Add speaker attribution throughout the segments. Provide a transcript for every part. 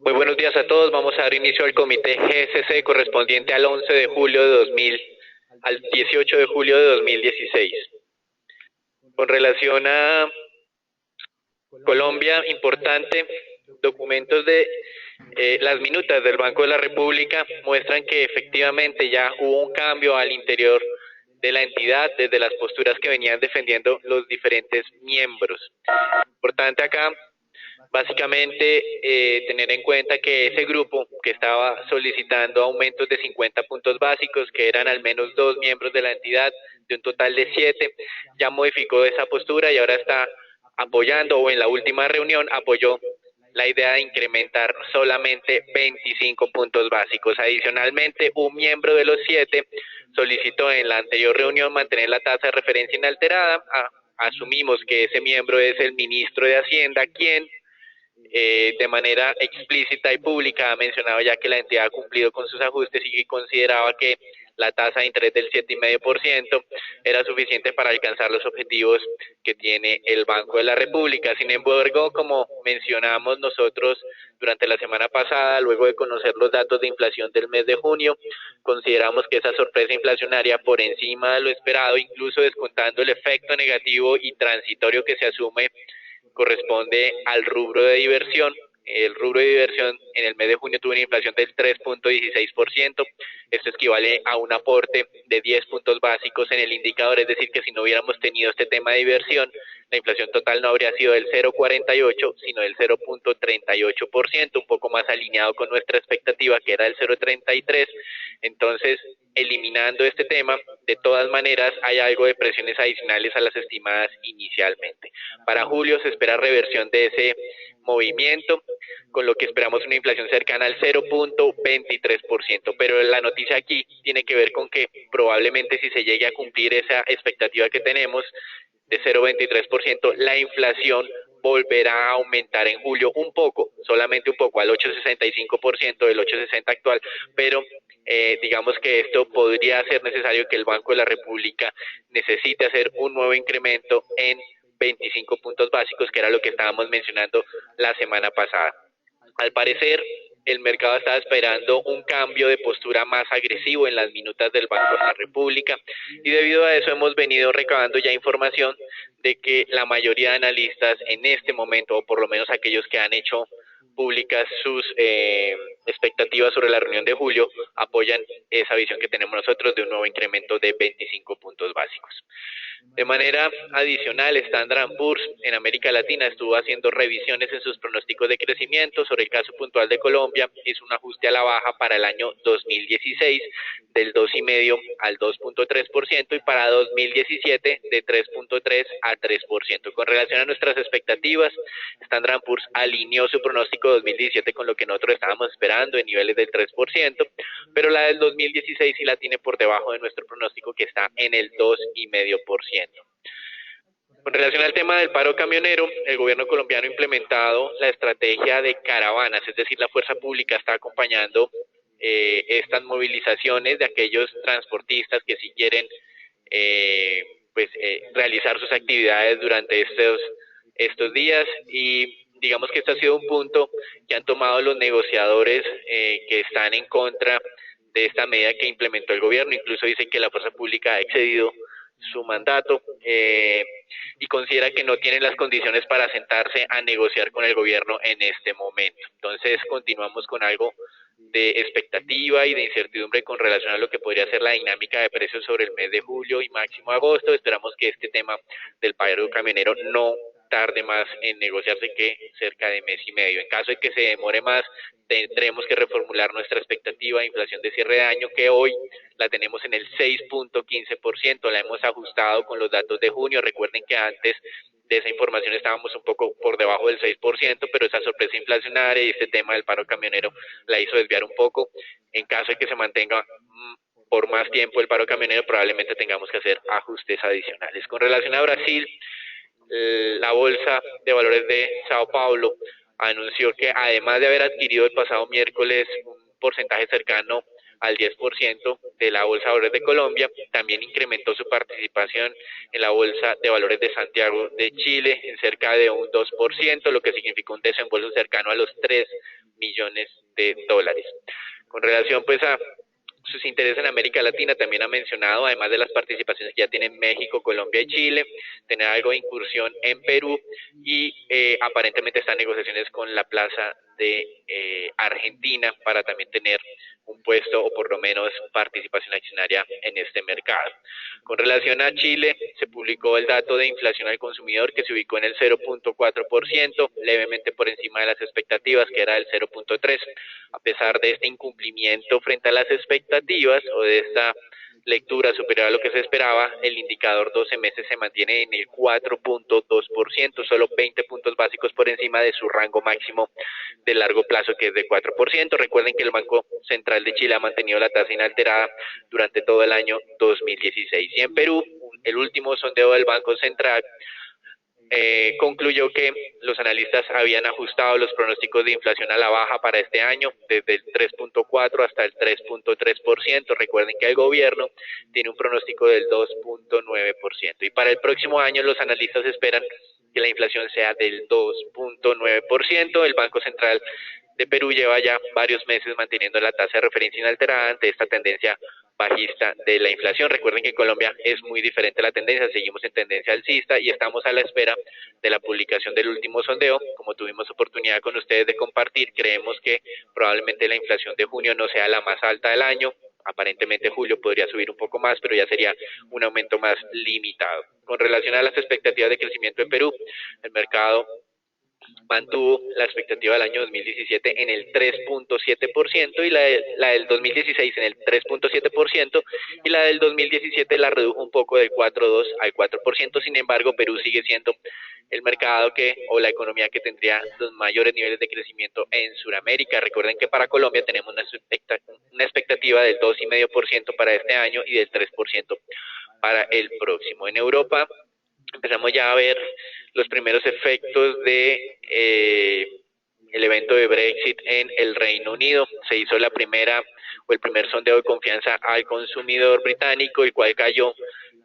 Speaker 1: Muy buenos días a todos. Vamos a dar inicio al comité GSC correspondiente al 11 de julio de 2000 al 18 de julio de 2016. Con relación a Colombia, importante, documentos de las minutas del Banco de la República muestran que efectivamente ya hubo un cambio al interior de la entidad desde las posturas que venían defendiendo los diferentes miembros. Importante acá básicamente, tener en cuenta que ese grupo que estaba solicitando aumentos de 50 puntos básicos, que eran al menos 2 miembros de la entidad, de un total de 7, ya modificó esa postura y ahora está apoyando, o en la última reunión apoyó la idea de incrementar solamente 25 puntos básicos. Adicionalmente, un miembro de los 7 solicitó en la anterior reunión mantener la tasa de referencia inalterada. Asumimos que ese miembro es el ministro de Hacienda, quien de manera explícita y pública ha mencionado ya que la entidad ha cumplido con sus ajustes y que consideraba que la tasa de interés del 7,5% era suficiente para alcanzar los objetivos que tiene el Banco de la República. Sin embargo, como mencionamos nosotros durante la semana pasada, luego de conocer los datos de inflación del mes de junio, consideramos que esa sorpresa inflacionaria por encima de lo esperado, incluso descontando el efecto negativo y transitorio que se asume, corresponde al rubro de diversión. El rubro de diversión en el mes de junio tuvo una inflación del 3,16%. Esto equivale a un aporte de 10 puntos básicos en el indicador, es decir, que si no hubiéramos tenido este tema de diversión, la inflación total no habría sido del 0,48, sino del 0,38%, un poco más alineado con nuestra expectativa, que era del 0,33. Entonces, eliminando este tema, de todas maneras hay algo de presiones adicionales a las estimadas inicialmente. Para julio se espera reversión de ese movimiento, con lo que esperamos una inflación cercana al 0,23%. Pero la noticia aquí tiene que ver con que probablemente si se llegue a cumplir esa expectativa que tenemos de 0,23%, la inflación volverá a aumentar en julio un poco, solamente un poco, al 8,65% del 8,60 actual, pero digamos que esto podría hacer necesario que el Banco de la República necesite hacer un nuevo incremento en 25 puntos básicos, que era lo que estábamos mencionando la semana pasada. Al parecer, el mercado estaba esperando un cambio de postura más agresivo en las minutas del Banco de la República, y debido a eso hemos venido recabando ya información de que la mayoría de analistas en este momento, o por lo menos aquellos que han hecho públicas sus expectativas sobre la reunión de julio, apoyan esa visión que tenemos nosotros de un nuevo incremento de 25 puntos básicos. De manera adicional, Standard Poor's en América Latina estuvo haciendo revisiones en sus pronósticos de crecimiento. Sobre el caso puntual de Colombia, hizo un ajuste a la baja para el año 2016 del 2,5 al 2,3%, y para 2017 de 3,3 a 3%. Con relación a nuestras expectativas, Standard Poor's alineó su pronóstico de 2017 con lo que nosotros estábamos esperando en niveles del 3%, pero la del 2016 sí la tiene por debajo de nuestro pronóstico, que está en el 2,5%. Con relación al tema del paro camionero, el gobierno colombiano ha implementado la estrategia de caravanas, es decir, la fuerza pública está acompañando estas movilizaciones de aquellos transportistas que sí quieren realizar sus actividades durante estos días, y digamos que este ha sido un punto que han tomado los negociadores que están en contra de esta medida que implementó el gobierno. Incluso dicen que la fuerza pública ha excedido su mandato y considera que no tienen las condiciones para sentarse a negociar con el gobierno en este momento. Entonces continuamos con algo de expectativa y de incertidumbre con relación a lo que podría ser la dinámica de precios sobre el mes de julio y máximo agosto. Esperamos que este tema del paro camionero no tarde más en negociarse que cerca de mes y medio. En caso de que se demore más, tendremos que reformular nuestra expectativa de inflación de cierre de año, que hoy la tenemos en el 6,15%, la hemos ajustado con los datos de junio. Recuerden que antes de esa información estábamos un poco por debajo del 6%, pero esa sorpresa inflacionaria y este tema del paro camionero la hizo desviar un poco. En caso de que se mantenga por más tiempo el paro camionero, probablemente tengamos que hacer ajustes adicionales. Con relación a Brasil, la Bolsa de Valores de Sao Paulo anunció que, además de haber adquirido el pasado miércoles un porcentaje cercano al 10% de la Bolsa de Valores de Colombia. También incrementó su participación en la Bolsa de Valores de Santiago de Chile en cerca de un 2%, lo que significó un desembolso cercano a los 3 millones de dólares. Con relación pues a sus intereses en América Latina, también ha mencionado, además de las participaciones que ya tienen México, Colombia y Chile, tener algo de incursión en Perú y aparentemente están en negociaciones con la Plaza de Argentina para también tener un puesto o por lo menos participación accionaria en este mercado. Con relación a Chile, se publicó el dato de inflación al consumidor que se ubicó en el 0.4%, levemente por encima de las expectativas, que era el 0.3%. A pesar de este incumplimiento frente a las expectativas o de esta lectura superior a lo que se esperaba, el indicador 12 meses se mantiene en el 4.2%, solo 20 puntos básicos por encima de su rango máximo de largo plazo, que es de 4%. Recuerden que el Banco Central de Chile ha mantenido la tasa inalterada durante todo el año 2016. Y en Perú, el último sondeo del Banco Central concluyó que los analistas habían ajustado los pronósticos de inflación a la baja para este año desde el 3.4 hasta el 3.3%. Recuerden que el gobierno tiene un pronóstico del 2.9%. Y para el próximo año los analistas esperan que la inflación sea del 2.9%. El Banco Central de Perú lleva ya varios meses manteniendo la tasa de referencia inalterada ante esta tendencia bajista de la inflación. Recuerden que en Colombia es muy diferente la tendencia, seguimos en tendencia alcista y estamos a la espera de la publicación del último sondeo. Como tuvimos oportunidad con ustedes de compartir, creemos que probablemente la inflación de junio no sea la más alta del año. Aparentemente julio podría subir un poco más, pero ya sería un aumento más limitado. Con relación a las expectativas de crecimiento en Perú, el mercado mantuvo la expectativa del año 2017 en el 3.7% y la del 2016 en el 3.7% y la del 2017 la redujo un poco del 4.2 al 4%. Sin embargo, Perú sigue siendo el mercado o la economía que tendría los mayores niveles de crecimiento en Sudamérica. Recuerden que para Colombia tenemos una expectativa del 2,5% para este año y del 3% para el próximo. En Europa empezamos ya a ver los primeros efectos de el evento de Brexit en el Reino Unido. Se hizo el primer sondeo de confianza al consumidor británico, el cual cayó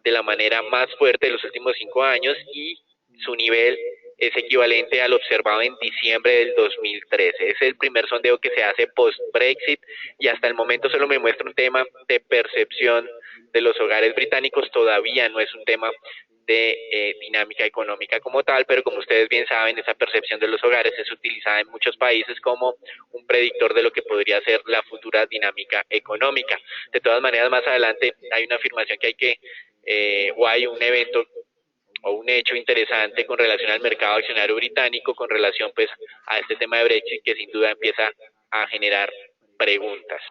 Speaker 1: de la manera más fuerte de los últimos 5 años y su nivel es equivalente al observado en diciembre del 2013. Es el primer sondeo que se hace post-Brexit y hasta el momento solo me muestra un tema de percepción de los hogares británicos. Todavía no es un tema de dinámica económica como tal, pero como ustedes bien saben, esa percepción de los hogares es utilizada en muchos países como un predictor de lo que podría ser la futura dinámica económica. De todas maneras, más adelante hay una afirmación que o hay un evento o un hecho interesante con relación al mercado accionario británico, con relación pues a este tema de Brexit, que sin duda empieza a generar preguntas.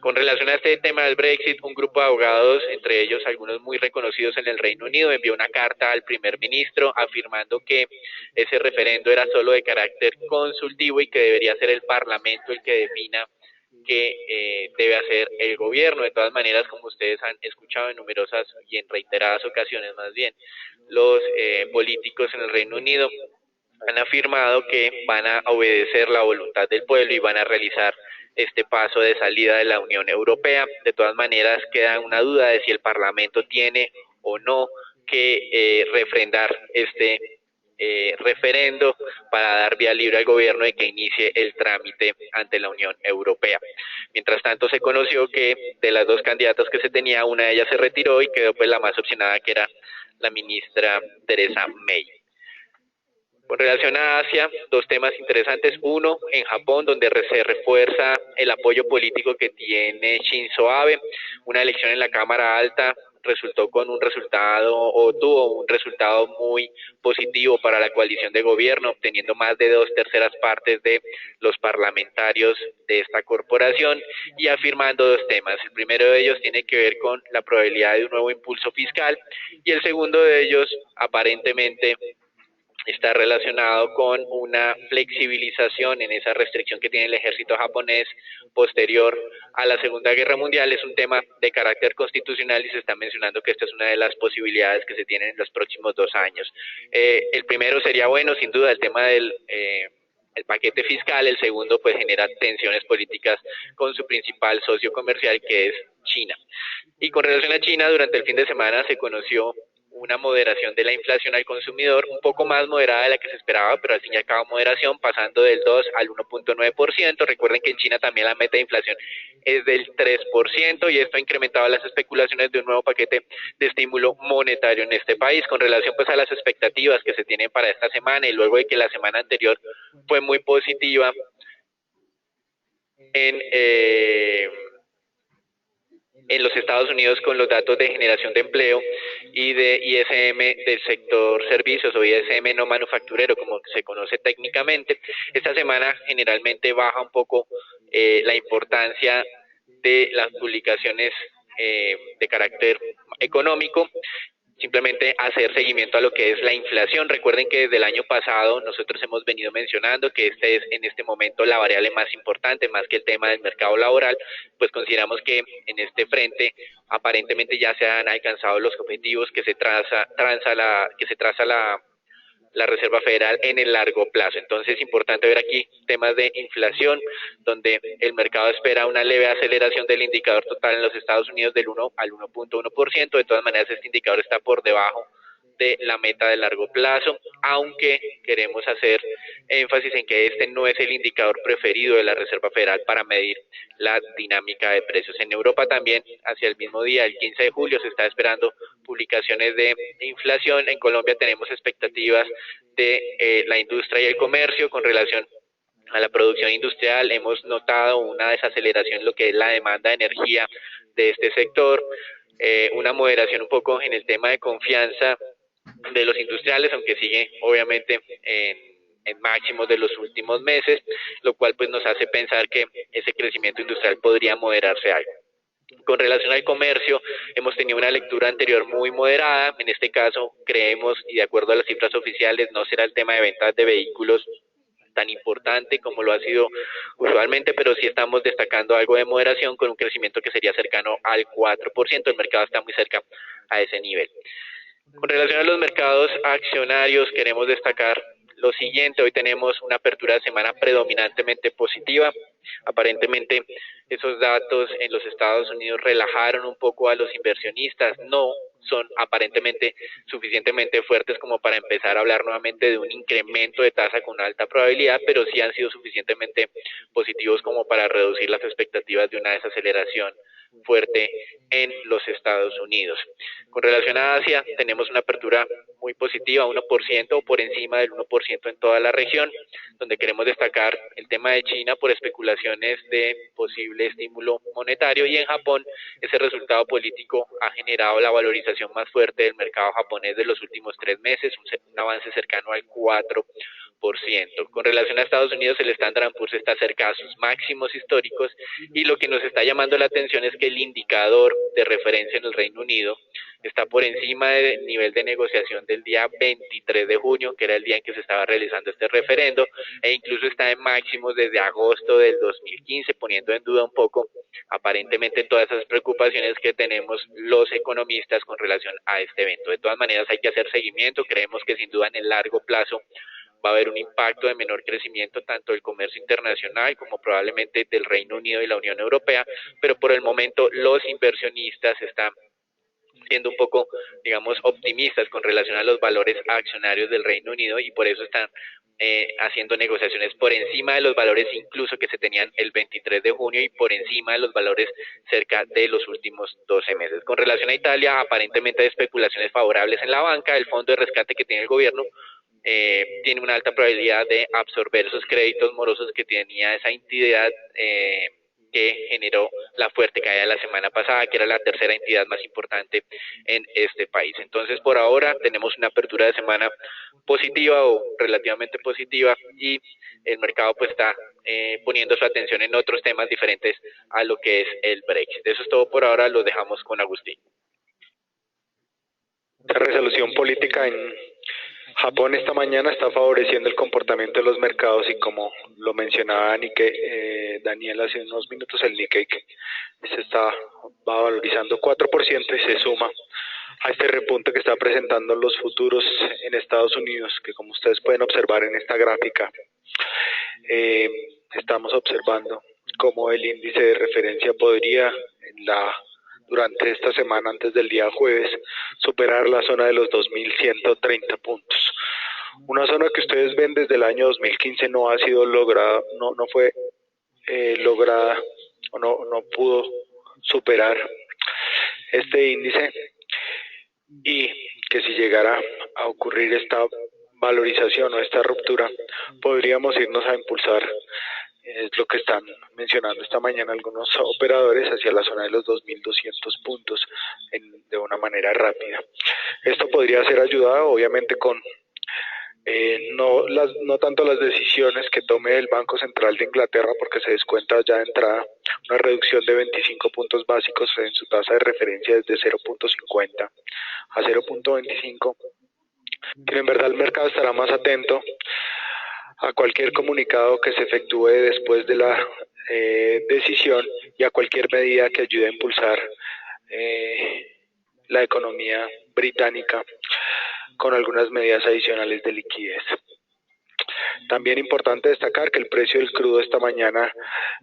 Speaker 1: Con relación a este tema del Brexit, un grupo de abogados, entre ellos algunos muy reconocidos en el Reino Unido, envió una carta al primer ministro afirmando que ese referendo era solo de carácter consultivo y que debería ser el Parlamento el que defina que debe hacer el gobierno. De todas maneras, como ustedes han escuchado en numerosas y en reiteradas ocasiones más bien, los políticos en el Reino Unido han afirmado que van a obedecer la voluntad del pueblo y van a realizar este paso de salida de la Unión Europea. De todas maneras, queda una duda de si el Parlamento tiene o no que refrendar este referendo para dar vía libre al gobierno de que inicie el trámite ante la Unión Europea. Mientras tanto, se conoció que de las dos candidatas que se tenía, una de ellas se retiró y quedó pues la más opcionada, que era la ministra Theresa May. Con relación a Asia, dos temas interesantes. Uno, en Japón, donde se refuerza el apoyo político que tiene Shinzo Abe. Una elección en la Cámara Alta tuvo un resultado muy positivo para la coalición de gobierno, obteniendo más de 2/3 partes de los parlamentarios de esta corporación y afirmando dos temas. El primero de ellos tiene que ver con la probabilidad de un nuevo impulso fiscal y el segundo de ellos aparentemente está relacionado con una flexibilización en esa restricción que tiene el ejército japonés posterior a la Segunda Guerra Mundial. Es un tema de carácter constitucional y se está mencionando que esta es una de las posibilidades que se tienen en los próximos 2 años. El primero sería bueno, sin duda, el tema del el paquete fiscal, el segundo pues genera tensiones políticas con su principal socio comercial, que es China. Y con relación a China, durante el fin de semana se conoció una moderación de la inflación al consumidor, un poco más moderada de la que se esperaba, pero al fin y al cabo moderación, pasando del 2 al 1.9%. Recuerden que en China también la meta de inflación es del 3% y esto ha incrementado las especulaciones de un nuevo paquete de estímulo monetario en este país. Con relación pues a las expectativas que se tienen para esta semana y luego de que la semana anterior fue muy positiva en los Estados Unidos con los datos de generación de empleo y de ISM del sector servicios o ISM no manufacturero, como se conoce técnicamente. Esta semana generalmente baja un poco la importancia de las publicaciones de carácter económico, simplemente hacer seguimiento a lo que es la inflación. Recuerden que desde el año pasado nosotros hemos venido mencionando que este es en este momento la variable más importante, más que el tema del mercado laboral, pues consideramos que en este frente aparentemente ya se han alcanzado los objetivos que se traza la Reserva Federal en el largo plazo. Entonces es importante ver aquí temas de inflación, donde el mercado espera una leve aceleración del indicador total en los Estados Unidos del 1 al 1.1%. De todas maneras, este indicador está por debajo de la meta de largo plazo, aunque queremos hacer énfasis en que este no es el indicador preferido de la Reserva Federal para medir la dinámica de precios. En Europa también, hacia el mismo día, el 15 de julio, se está esperando publicaciones de inflación. En Colombia tenemos expectativas de la industria y el comercio con relación a la producción industrial. Hemos notado una desaceleración en lo que es la demanda de energía de este sector, una moderación un poco en el tema de confianza de los industriales, aunque sigue obviamente en máximos de los últimos meses, lo cual pues nos hace pensar que ese crecimiento industrial podría moderarse algo. Con relación al comercio, hemos tenido una lectura anterior muy moderada. En este caso, creemos, y de acuerdo a las cifras oficiales, no será el tema de ventas de vehículos tan importante como lo ha sido usualmente, pero sí estamos destacando algo de moderación con un crecimiento que sería cercano al 4%. El mercado está muy cerca a ese nivel. Con relación a los mercados accionarios, queremos destacar lo siguiente. Hoy tenemos una apertura de semana predominantemente positiva. Aparentemente esos datos en los Estados Unidos relajaron un poco a los inversionistas. No son aparentemente suficientemente fuertes como para empezar a hablar nuevamente de un incremento de tasa con alta probabilidad, pero sí han sido suficientemente positivos como para reducir las expectativas de una desaceleración fuerte en los Estados Unidos. Con relación a Asia, tenemos una apertura muy positiva, 1% o por encima del 1% en toda la región, donde queremos destacar el tema de China por especulaciones de posible estímulo monetario, y en Japón ese resultado político ha generado la valorización más fuerte del mercado japonés de los últimos 3 meses, un avance cercano al 4%. Con relación a Estados Unidos, el Standard & Poor's está cerca a sus máximos históricos, y lo que nos está llamando la atención es que el indicador de referencia en el Reino Unido está por encima del nivel de negociación del día 23 de junio, que era el día en que se estaba realizando este referendo, e incluso está en máximos desde agosto del 2015, poniendo en duda un poco aparentemente todas esas preocupaciones que tenemos los economistas con relación a este evento. De todas maneras, hay que hacer seguimiento. Creemos que sin duda en el largo plazo va a haber un impacto de menor crecimiento tanto del comercio internacional como probablemente del Reino Unido y la Unión Europea, pero por el momento los inversionistas están siendo un poco, digamos, optimistas con relación a los valores accionarios del Reino Unido, y por eso están haciendo negociaciones por encima de los valores incluso que se tenían el 23 de junio y por encima de los valores cerca de los últimos 12 meses. Con relación a Italia, aparentemente hay especulaciones favorables en la banca. El fondo de rescate que tiene el gobierno tiene una alta probabilidad de absorber esos créditos morosos que tenía esa entidad que generó la fuerte caída la semana pasada, que era la tercera entidad más importante en este país. Entonces, por ahora tenemos una apertura de semana positiva o relativamente positiva, y el mercado pues está poniendo su atención en otros temas diferentes a lo que es el Brexit. Eso es todo por ahora, lo dejamos con Agustín.
Speaker 2: La resolución política en Japón esta mañana está favoreciendo el comportamiento de los mercados, y como lo mencionaba Daniel hace unos minutos, el Nikkei que va valorizando 4% y se suma a este repunte que está presentando los futuros en Estados Unidos, que como ustedes pueden observar en esta gráfica estamos observando cómo el índice de referencia podría durante esta semana, antes del día jueves, superar la zona de los 2.130 puntos. Una zona que ustedes ven desde el año 2015 no ha sido lograda, no fue lograda o no pudo superar este índice, y que si llegara a ocurrir esta valorización o esta ruptura, podríamos irnos a impulsar, es lo que están mencionando esta mañana algunos operadores, hacia la zona de los 2.200 puntos de una manera rápida. Esto podría ser ayudado obviamente con no tanto las decisiones que tome el Banco Central de Inglaterra, porque se descuenta ya de entrada una reducción de 25 puntos básicos en su tasa de referencia desde 0.50 a 0.25, que en verdad el mercado estará más atento a cualquier comunicado que se efectúe después de la decisión y a cualquier medida que ayude a impulsar la economía británica con algunas medidas adicionales de liquidez. También importante destacar que el precio del crudo esta mañana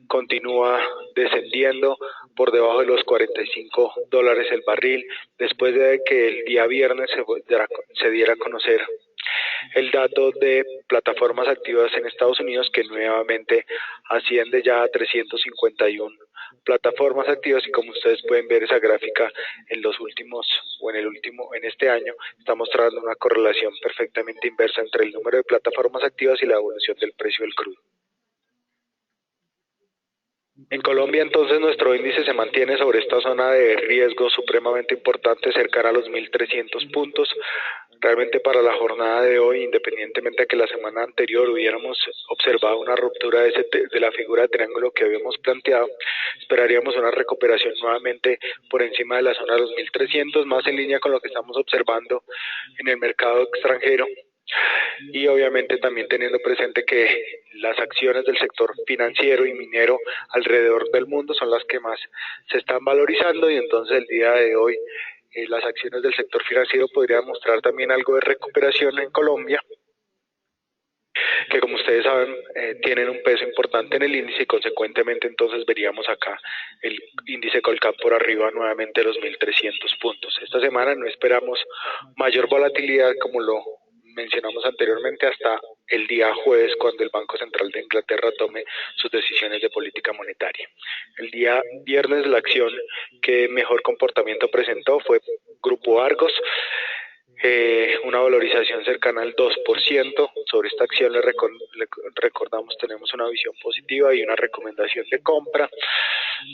Speaker 2: continúa descendiendo por debajo de los $45 el barril, después de que el día viernes se diera a conocer el dato de plataformas activas en Estados Unidos, que nuevamente asciende ya a 351 plataformas activas, y como ustedes pueden ver, esa gráfica en este año está mostrando una correlación perfectamente inversa entre el número de plataformas activas y la evolución del precio del crudo. En Colombia, entonces, nuestro índice se mantiene sobre esta zona de riesgo supremamente importante, cercana a los 1.300 puntos. Realmente para la jornada de hoy, independientemente de que la semana anterior hubiéramos observado una ruptura de la figura de triángulo que habíamos planteado, esperaríamos una recuperación nuevamente por encima de la zona de los 1.300, más en línea con lo que estamos observando en el mercado extranjero. Y obviamente también teniendo presente que las acciones del sector financiero y minero alrededor del mundo son las que más se están valorizando, y entonces el día de hoy las acciones del sector financiero podrían mostrar también algo de recuperación en Colombia, que como ustedes saben tienen un peso importante en el índice, y consecuentemente entonces veríamos acá el índice Colcap por arriba nuevamente de los 1.300 puntos. Esta semana no esperamos mayor volatilidad, como lo mencionamos anteriormente, hasta el día jueves, cuando el Banco Central de Inglaterra tome sus decisiones de política monetaria. El día viernes la acción que mejor comportamiento presentó fue Grupo Argos, una valorización cercana al 2%. Sobre esta acción le recordamos, tenemos una visión positiva y una recomendación de compra.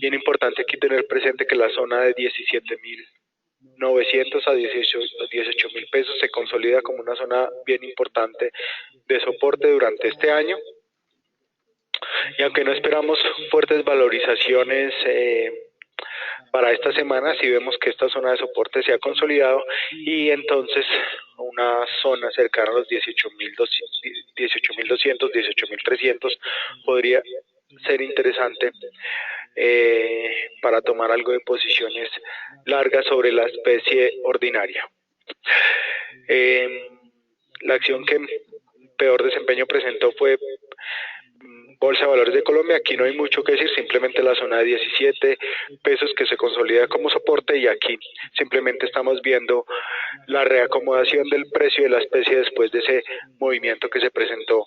Speaker 2: Bien importante aquí tener presente que la zona de 17.900 a 18.000 pesos se consolida como una zona bien importante de soporte durante este año, y aunque no esperamos fuertes valorizaciones para esta semana, sí vemos que esta zona de soporte se ha consolidado, y entonces una zona cercana a los 18.200, 18.300 podría ser interesante para tomar algo de posiciones largas sobre la especie ordinaria. La acción que peor desempeño presentó fue Bolsa de Valores de Colombia. Aquí no hay mucho que decir, simplemente la zona de 17 pesos que se consolida como soporte, y aquí simplemente estamos viendo la reacomodación del precio de la especie después de ese movimiento que se presentó,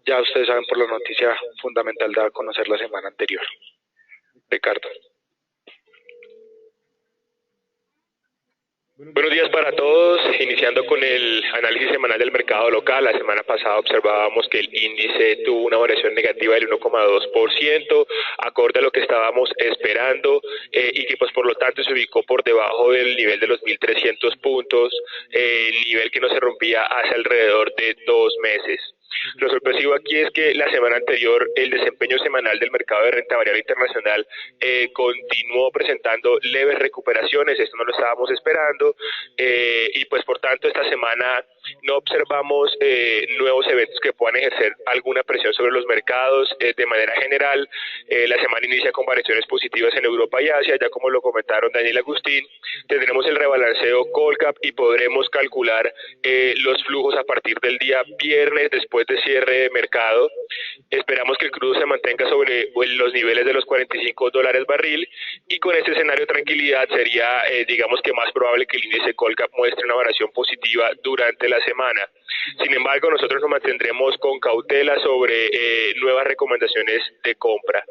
Speaker 2: ya ustedes saben, por la noticia fundamental dada a conocer la semana anterior. Ricardo.
Speaker 3: Buenos días para todos, iniciando con el análisis semanal del mercado local. La semana pasada observábamos que el índice tuvo una variación negativa del 1,2%, acorde a lo que estábamos esperando, y que pues por lo tanto se ubicó por debajo del nivel de los 1.300 puntos, nivel que no se rompía hace alrededor de 2 meses. Lo sorpresivo aquí es que la semana anterior el desempeño semanal del mercado de renta variable internacional continuó presentando leves recuperaciones. Esto no lo estábamos esperando, y pues por tanto esta semana No observamos nuevos eventos que puedan ejercer alguna presión sobre los mercados. De manera general, la semana inicia con variaciones positivas en Europa y Asia, ya como lo comentaron Daniel y Agustín. Tendremos el rebalanceo Colcap y podremos calcular los flujos a partir del día viernes después de cierre de mercado. Esperamos que el crudo se mantenga sobre los niveles de los $45 barril, y con este escenario de tranquilidad sería, digamos que más probable que el índice Colcap muestre una variación positiva durante la semana. Sin embargo, nosotros nos mantendremos con cautela sobre nuevas recomendaciones de compra.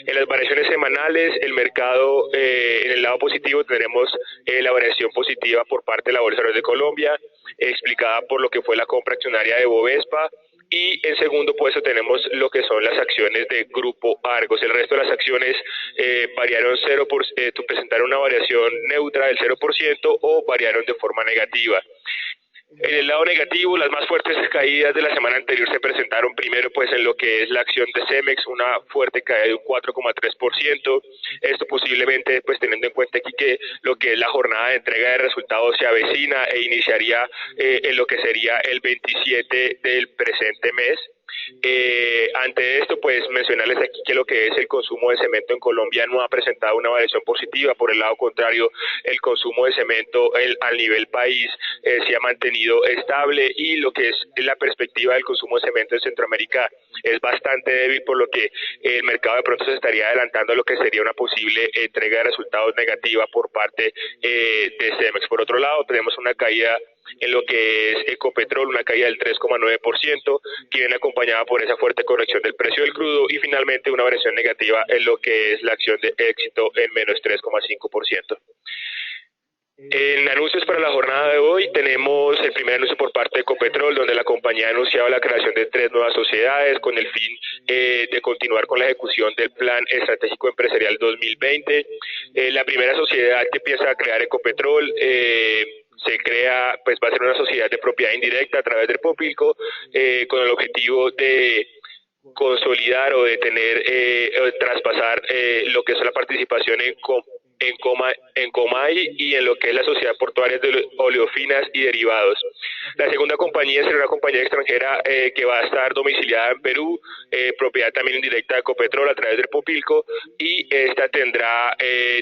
Speaker 3: En las variaciones semanales, el mercado, en el lado positivo, tendremos la variación positiva por parte de la Bolsa de Colombia, explicada por lo que fue la compra accionaria de Bovespa. Y en segundo puesto tenemos lo que son las acciones de Grupo Argos. El resto de las acciones variaron presentaron una variación neutra del 0% o variaron de forma negativa. En el lado negativo, las más fuertes caídas de la semana anterior se presentaron primero pues en lo que es la acción de Cemex, una fuerte caída de un 4,3%. Esto posiblemente pues teniendo en cuenta aquí que lo que es la jornada de entrega de resultados se avecina e iniciaría en lo que sería el 27 del presente mes. Ante esto, pues mencionarles aquí que lo que es el consumo de cemento en Colombia no ha presentado una variación positiva. Por el lado contrario, el consumo de cemento al nivel país se ha mantenido estable, y lo que es la perspectiva del consumo de cemento en Centroamérica es bastante débil, por lo que el mercado de pronto se estaría adelantando a lo que sería una posible entrega de resultados negativa por parte de Cemex. Por otro lado, tenemos una caída en lo que es Ecopetrol, una caída del 3,9%, que viene acompañada por esa fuerte corrección del precio del crudo, y finalmente una variación negativa en lo que es la acción de Éxito en menos 3,5%. En anuncios para la jornada de hoy tenemos el primer anuncio por parte de Ecopetrol, donde la compañía ha anunciado la creación de 3 nuevas sociedades con el fin de continuar con la ejecución del Plan Estratégico Empresarial 2020. La primera sociedad que piensa crear Ecopetrol se crea, pues va a ser una sociedad de propiedad indirecta a través del público, con el objetivo de consolidar o de tener traspasar lo que es la participación en Comay y en lo que es la sociedad portuaria de oleofinas y derivados. La segunda compañía será una compañía extranjera que va a estar domiciliada en Perú, propiedad también indirecta de Ecopetrol a través del Popilco, y esta tendrá,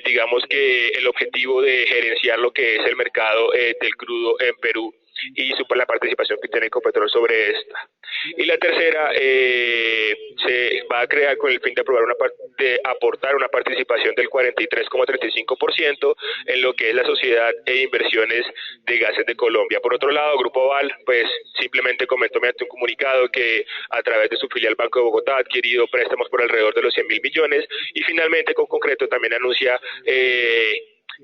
Speaker 3: digamos que el objetivo de gerenciar lo que es el mercado del crudo en Perú y la participación que tiene Ecopetrol sobre esta. Y la tercera se va a crear con el fin de aportar una participación del 43,35% en lo que es la sociedad e inversiones de gases de Colombia. Por otro lado, Grupo Aval pues simplemente comentó mediante un comunicado que a través de su filial Banco de Bogotá ha adquirido préstamos por alrededor de los 100.000 millones, y finalmente con concreto también anuncia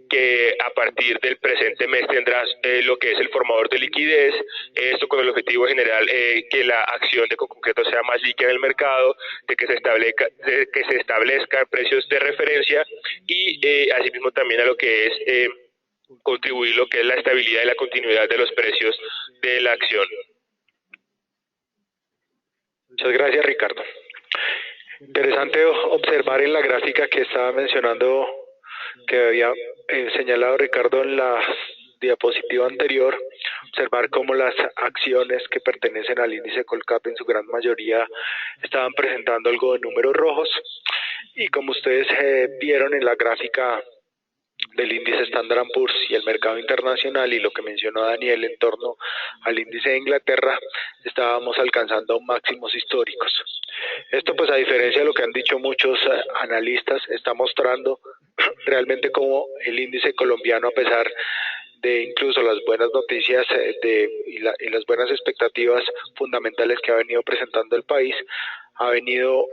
Speaker 3: que a partir del presente mes tendrás lo que es el formador de liquidez, esto con el objetivo general que la acción de Concreto sea más líquida en el mercado, de que se establezcan precios de referencia, y asimismo también a lo que es contribuir lo que es la estabilidad y la continuidad de los precios de la acción.
Speaker 2: Muchas gracias, Ricardo. Interesante observar en la gráfica que estaba mencionando, que había señalado Ricardo en la diapositiva anterior, observar cómo las acciones que pertenecen al índice Colcap en su gran mayoría estaban presentando algo de números rojos, y como ustedes vieron en la gráfica del índice Standard & Poor's y el mercado internacional, y lo que mencionó Daniel en torno al índice de Inglaterra, estábamos alcanzando máximos históricos. Esto pues a diferencia de lo que han dicho muchos analistas, está mostrando realmente cómo el índice colombiano, a pesar de incluso las buenas noticias y las buenas expectativas fundamentales que ha venido presentando el país, ha venido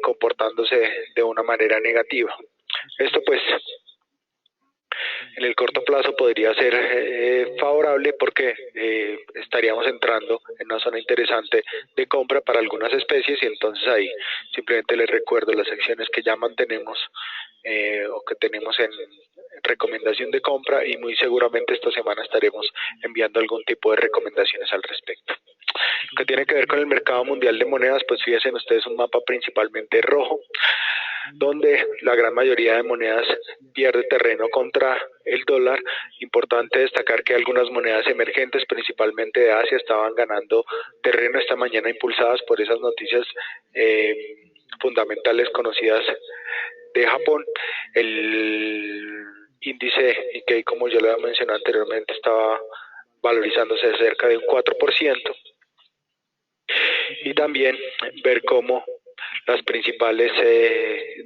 Speaker 2: comportándose de una manera negativa. Esto pues en el corto plazo podría ser favorable, porque estaríamos entrando en una zona interesante de compra para algunas especies, y entonces ahí simplemente les recuerdo las acciones que ya mantenemos o que tenemos en recomendación de compra, y muy seguramente esta semana estaremos enviando algún tipo de recomendaciones al respecto. Lo que tiene que ver con el mercado mundial de monedas, pues fíjense ustedes un mapa principalmente rojo. donde la gran mayoría de monedas pierde terreno contra el dólar. Importante destacar que algunas monedas emergentes, principalmente de Asia, estaban ganando terreno esta mañana impulsadas por esas noticias fundamentales conocidas de Japón. El índice Nikkei, como yo lo había mencionado anteriormente, estaba valorizándose cerca de un 4%. Y también ver cómo las principales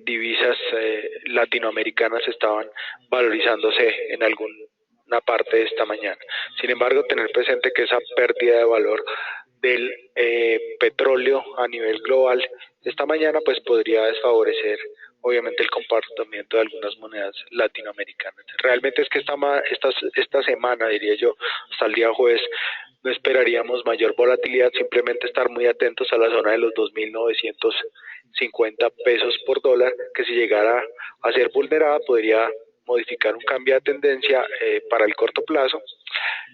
Speaker 2: divisas latinoamericanas estaban valorizándose en alguna parte de esta mañana. Sin embargo, tener presente que esa pérdida de valor del petróleo a nivel global esta mañana pues podría desfavorecer obviamente el comportamiento de algunas monedas latinoamericanas. Realmente es que esta semana, diría yo, hasta el día jueves, no esperaríamos mayor volatilidad, simplemente estar muy atentos a la zona de los 2.950 pesos por dólar, que si llegara a ser vulnerada podría modificar un cambio de tendencia para el corto plazo.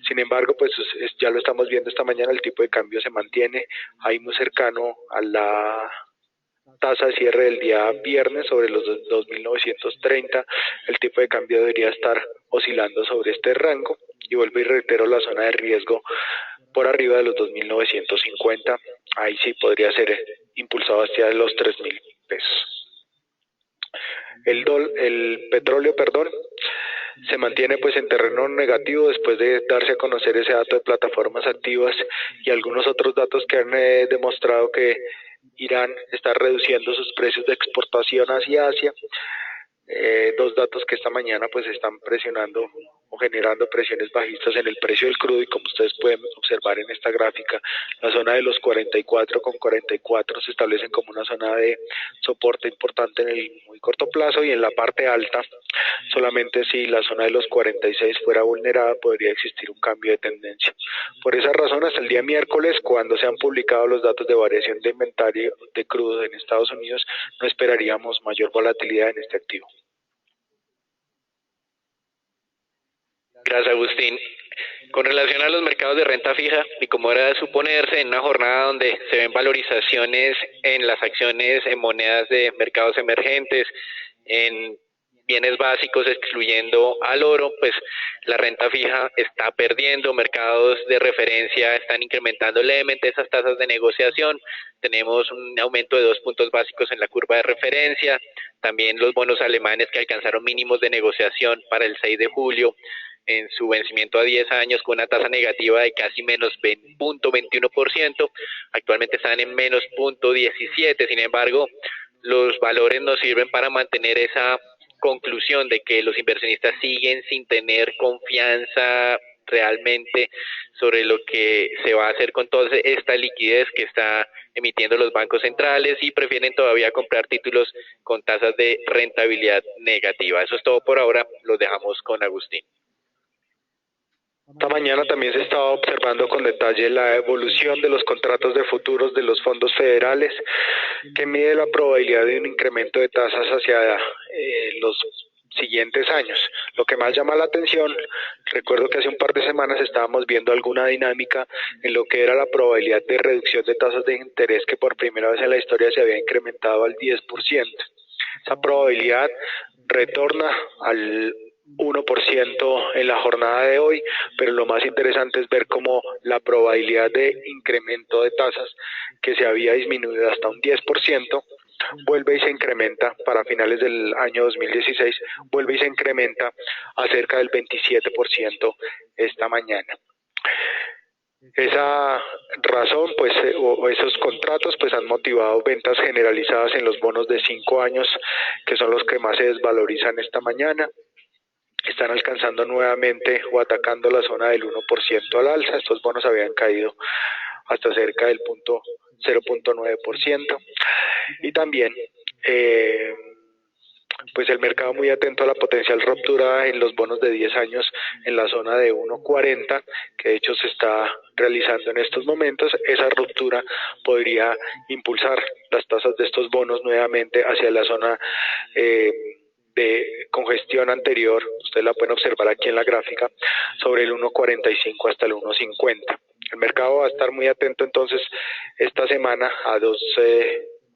Speaker 2: Sin embargo, pues ya lo estamos viendo esta mañana, el tipo de cambio se mantiene ahí muy cercano a la tasa de cierre del día viernes sobre los 2.930. El tipo de cambio debería estar oscilando sobre este rango y vuelvo y reitero la zona de riesgo por arriba de los 2.950. Ahí sí podría ser impulsado hacia los 3.000 pesos. El petróleo, se mantiene pues en terreno negativo después de darse a conocer ese dato de plataformas activas y algunos otros datos que han demostrado que Irán está reduciendo sus precios de exportación hacia Asia. Dos datos que esta mañana pues están presionando o generando presiones bajistas en el precio del crudo, y como ustedes pueden observar en esta gráfica, la zona de los 44,44 se establecen como una zona de soporte importante en el muy corto plazo, y en la parte alta solamente si la zona de los 46 fuera vulnerada podría existir un cambio de tendencia. Por esa razón, hasta el día miércoles, cuando se han publicado los datos de variación de inventario de crudo en Estados Unidos, no esperaríamos mayor volatilidad en este activo.
Speaker 1: Gracias, Agustín. Con relación a los mercados de renta fija, y como era de suponerse, en una jornada donde se ven valorizaciones en las acciones, en monedas de mercados emergentes, en bienes básicos excluyendo al oro, pues la renta fija está perdiendo, mercados de referencia están incrementando levemente esas tasas de negociación, tenemos un aumento de 2 puntos básicos en la curva de referencia, también los bonos alemanes que alcanzaron mínimos de negociación para el 6 de julio, en su vencimiento a 10 años con una tasa negativa de casi menos 0.21%, actualmente están en menos 0.17%, sin embargo, los valores nos sirven para mantener esa conclusión de que los inversionistas siguen sin tener confianza realmente sobre lo que se va a hacer con toda esta liquidez que está emitiendo los bancos centrales, y prefieren todavía comprar títulos con tasas de rentabilidad negativa. Eso es todo por ahora, los dejamos con Agustín.
Speaker 2: Esta mañana también se estaba observando con detalle la evolución de los contratos de futuros de los fondos federales, que mide la probabilidad de un incremento de tasas hacia los siguientes años. Lo que más llama la atención, recuerdo que hace un par de semanas estábamos viendo alguna dinámica en lo que era la probabilidad de reducción de tasas de interés, que por primera vez en la historia se había incrementado al 10%. Esa probabilidad retorna al 1% en la jornada de hoy, pero lo más interesante es ver cómo la probabilidad de incremento de tasas, que se había disminuido hasta un 10%, vuelve y se incrementa para finales del año 2016, vuelve y se incrementa a cerca del 27% esta mañana. Esa razón, pues, o esos contratos, pues, han motivado ventas generalizadas en los bonos de 5 años, que son los que más se desvalorizan esta mañana. Están alcanzando nuevamente o atacando la zona del 1% al alza. Estos bonos habían caído hasta cerca del 0.9%. Y también pues el mercado muy atento a la potencial ruptura en los bonos de 10 años en la zona de 1.40, que de hecho se está realizando en estos momentos. Esa ruptura podría impulsar las tasas de estos bonos nuevamente hacia la zona de congestión anterior. Ustedes la pueden observar aquí en la gráfica, sobre el 1.45 hasta el 1.50. El mercado va a estar muy atento entonces esta semana a dos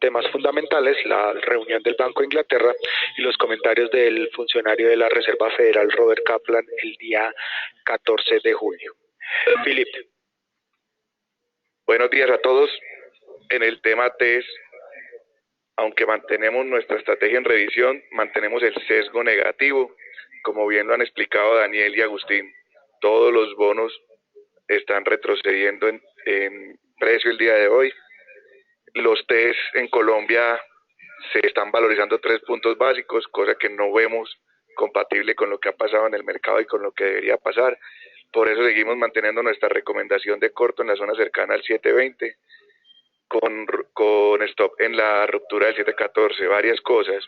Speaker 2: temas fundamentales, la reunión del Banco de Inglaterra y los comentarios del funcionario de la Reserva Federal, Robert Kaplan, el día 14 de julio. Philip.
Speaker 4: Buenos días a todos. En el tema TES, aunque mantenemos nuestra estrategia en revisión, mantenemos el sesgo negativo. Como bien lo han explicado Daniel y Agustín, todos los bonos están retrocediendo en precio el día de hoy. Los TES en Colombia se están valorizando 3 puntos básicos, cosa que no vemos compatible con lo que ha pasado en el mercado y con lo que debería pasar. Por eso seguimos manteniendo nuestra recomendación de corto en la zona cercana al 7.20, con stop en la ruptura del 7.14. Varias cosas.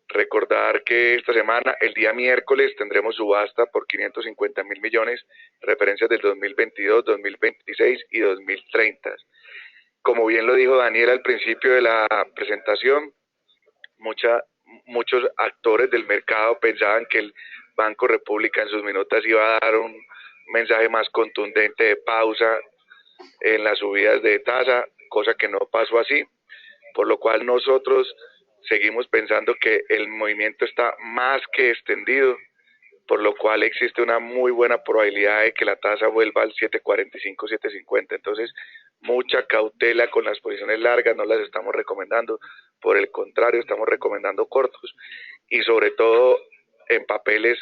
Speaker 4: Recordar que esta semana, el día miércoles, tendremos subasta por 550.000 millones, referencias del 2022, 2026 y 2030. Como bien lo dijo Daniel al principio de la presentación, muchos actores del mercado pensaban que el Banco República en sus minutas iba a dar un mensaje más contundente de pausa en las subidas de tasa, cosa que no pasó así, por lo cual nosotros seguimos pensando que el movimiento está más que extendido, por lo cual existe una muy buena probabilidad de que la tasa vuelva al 7.45, 7.50. Entonces, mucha cautela con las posiciones largas, no las estamos recomendando, por el contrario, estamos recomendando cortos, y sobre todo en papeles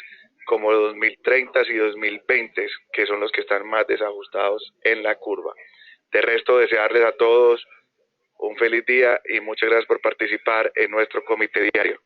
Speaker 4: como 2030 y 2020, que son los que están más desajustados en la curva. De resto, desearles a todos un feliz día y muchas gracias por participar en nuestro comité diario.